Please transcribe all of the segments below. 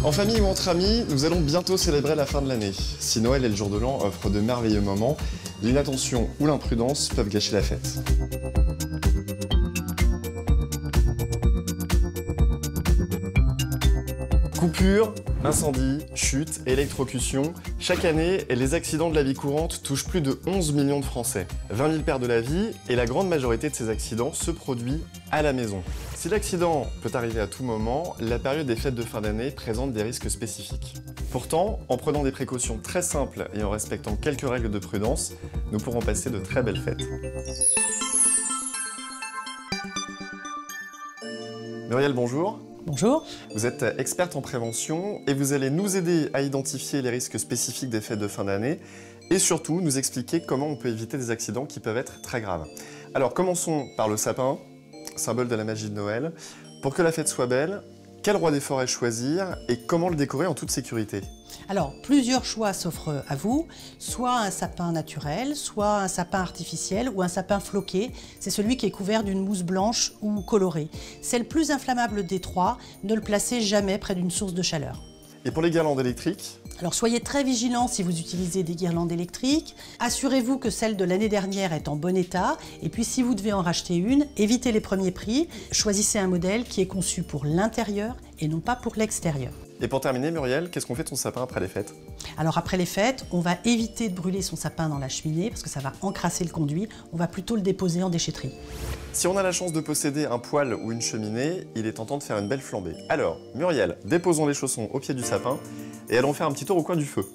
En famille ou entre amis, nous allons bientôt célébrer la fin de l'année. Si Noël et le jour de l'an offrent de merveilleux moments, l'inattention ou l'imprudence peuvent gâcher la fête. Coupures, incendies, chutes, électrocutions, chaque année, les accidents de la vie courante touchent plus de 11 millions de Français. 20 000 perdent la vie et la grande majorité de ces accidents se produit à la maison. Si l'accident peut arriver à tout moment, la période des fêtes de fin d'année présente des risques spécifiques. Pourtant, en prenant des précautions très simples et en respectant quelques règles de prudence, nous pourrons passer de très belles fêtes. Muriel, bonjour. Bonjour. Vous êtes experte en prévention et vous allez nous aider à identifier les risques spécifiques des fêtes de fin d'année et surtout nous expliquer comment on peut éviter des accidents qui peuvent être très graves. Alors commençons par le sapin, symbole de la magie de Noël. Pour que la fête soit belle, quel roi des forêts choisir et comment le décorer en toute sécurité? Alors, plusieurs choix s'offrent à vous, soit un sapin naturel, soit un sapin artificiel ou un sapin floqué. C'est celui qui est couvert d'une mousse blanche ou colorée. C'est le plus inflammable des trois, ne le placez jamais près d'une source de chaleur. Et pour les guirlandes électriques? Alors soyez très vigilants si vous utilisez des guirlandes électriques. Assurez-vous que celle de l'année dernière est en bon état. Et puis si vous devez en racheter une, évitez les premiers prix. Choisissez un modèle qui est conçu pour l'intérieur et non pas pour l'extérieur. Et pour terminer, Muriel, qu'est-ce qu'on fait de son sapin après les fêtes? Alors après les fêtes, on va éviter de brûler son sapin dans la cheminée parce que ça va encrasser le conduit. On va plutôt le déposer en déchetterie. Si on a la chance de posséder un poêle ou une cheminée, il est tentant de faire une belle flambée. Alors, Muriel, déposons les chaussons au pied du sapin et allons faire un petit tour au coin du feu.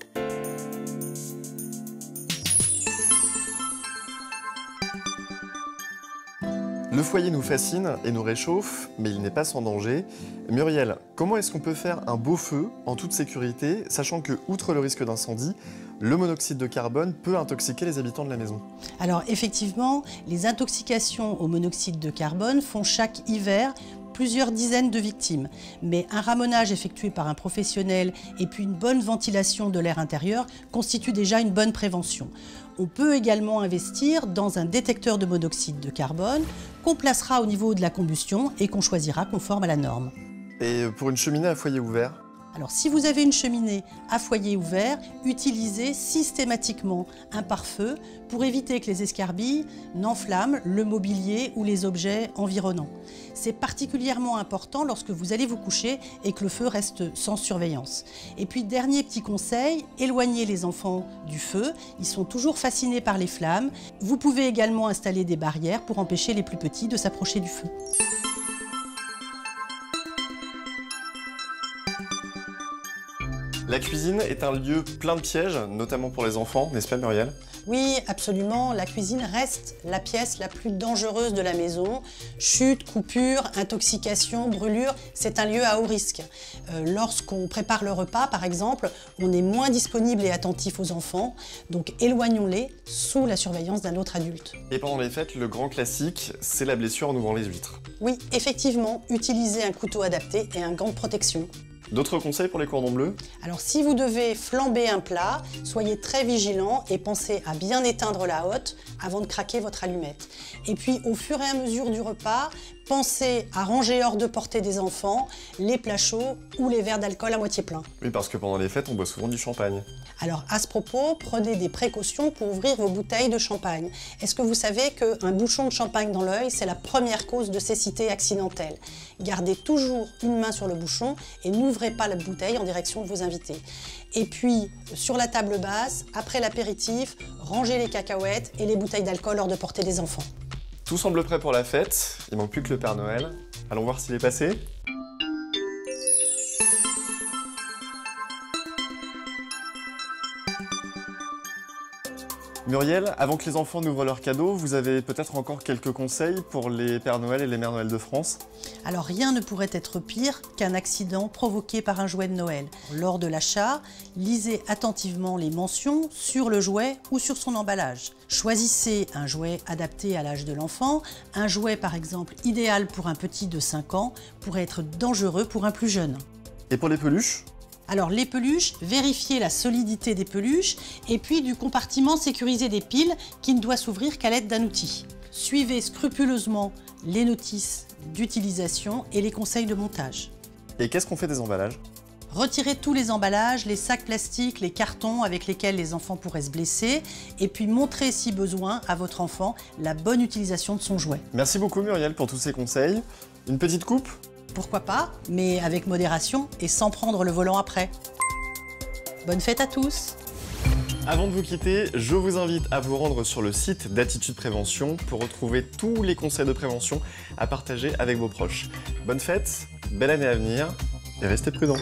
Le foyer nous fascine et nous réchauffe, mais il n'est pas sans danger. Muriel, comment est-ce qu'on peut faire un beau feu en toute sécurité, sachant que, outre le risque d'incendie, le monoxyde de carbone peut intoxiquer les habitants de la maison? Alors effectivement, les intoxications au monoxyde de carbone font chaque hiver plusieurs dizaines de victimes. Mais un ramonage effectué par un professionnel et puis une bonne ventilation de l'air intérieur constituent déjà une bonne prévention. On peut également investir dans un détecteur de monoxyde de carbone qu'on placera au niveau de la combustion et qu'on choisira conforme à la norme. Et pour une cheminée à foyer ouvert? Alors si vous avez une cheminée à foyer ouvert, utilisez systématiquement un pare-feu pour éviter que les escarbilles n'enflamment le mobilier ou les objets environnants. C'est particulièrement important lorsque vous allez vous coucher et que le feu reste sans surveillance. Et puis dernier petit conseil, éloignez les enfants du feu, ils sont toujours fascinés par les flammes. Vous pouvez également installer des barrières pour empêcher les plus petits de s'approcher du feu. La cuisine est un lieu plein de pièges, notamment pour les enfants, n'est-ce pas Muriel? Oui, absolument. La cuisine reste la pièce la plus dangereuse de la maison. Chute, coupure, intoxication, brûlure, c'est un lieu à haut risque. Lorsqu'on prépare le repas, par exemple, on est moins disponible et attentif aux enfants, donc éloignons-les sous la surveillance d'un autre adulte. Et pendant les fêtes, le grand classique, c'est la blessure en ouvrant les huîtres. Oui, effectivement, utilisez un couteau adapté et un gant de protection. D'autres conseils pour les cordons bleus? Alors si vous devez flamber un plat, soyez très vigilant et pensez à bien éteindre la hotte avant de craquer votre allumette. Et puis au fur et à mesure du repas, pensez à ranger hors de portée des enfants les plats chauds ou les verres d'alcool à moitié pleins. Oui, parce que pendant les fêtes, on boit souvent du champagne. Alors à ce propos, prenez des précautions pour ouvrir vos bouteilles de champagne. Est-ce que vous savez qu'un bouchon de champagne dans l'œil, c'est la première cause de cécité accidentelle? Gardez toujours une main sur le bouchon et n'ouvrez pas la bouteille en direction de vos invités. Et puis, sur la table basse, après l'apéritif, rangez les cacahuètes et les bouteilles d'alcool hors de portée des enfants. Tout semble prêt pour la fête, il manque plus que le Père Noël. Allons voir s'il est passé. Muriel, avant que les enfants n'ouvrent leurs cadeaux, vous avez peut-être encore quelques conseils pour les Pères Noël et les Mères Noël de France? Alors rien ne pourrait être pire qu'un accident provoqué par un jouet de Noël. Lors de l'achat, lisez attentivement les mentions sur le jouet ou sur son emballage. Choisissez un jouet adapté à l'âge de l'enfant. Un jouet par exemple idéal pour un petit de 5 ans pourrait être dangereux pour un plus jeune. Et pour les peluches? Alors les peluches, vérifiez la solidité des peluches et puis du compartiment sécurisé des piles qui ne doit s'ouvrir qu'à l'aide d'un outil. Suivez scrupuleusement les notices d'utilisation et les conseils de montage. Et qu'est-ce qu'on fait des emballages? Retirez tous les emballages, les sacs plastiques, les cartons avec lesquels les enfants pourraient se blesser et puis montrez si besoin à votre enfant la bonne utilisation de son jouet. Merci beaucoup Muriel pour tous ces conseils. Une petite coupe ? Pourquoi pas, mais avec modération et sans prendre le volant après. Bonne fête à tous! Avant de vous quitter, je vous invite à vous rendre sur le site d'Attitude Prévention pour retrouver tous les conseils de prévention à partager avec vos proches. Bonne fête, belle année à venir et restez prudents.